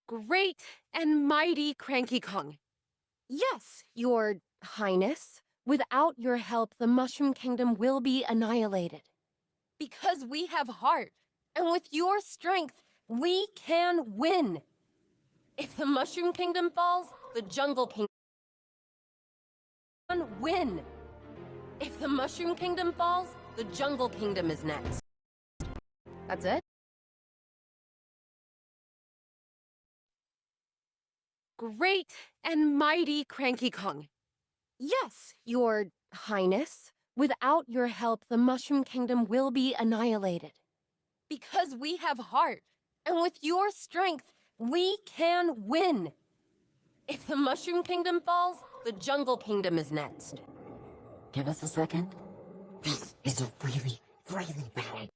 Great and mighty Cranky Kong. Yes, your highness. Without your help, the Mushroom Kingdom will be annihilated. Because we have heart, and with your strength, we can win. If the Mushroom Kingdom falls, the Jungle Kingdom can win. If the Mushroom Kingdom falls, the Jungle Kingdom is next. That's it? Great and mighty Cranky Kong. Yes, your highness. Without your help, the Mushroom Kingdom will be annihilated. Because we have heart, and with your strength, we can win. If the Mushroom Kingdom falls, the Jungle Kingdom is next. Give us a second. This is a really, really bad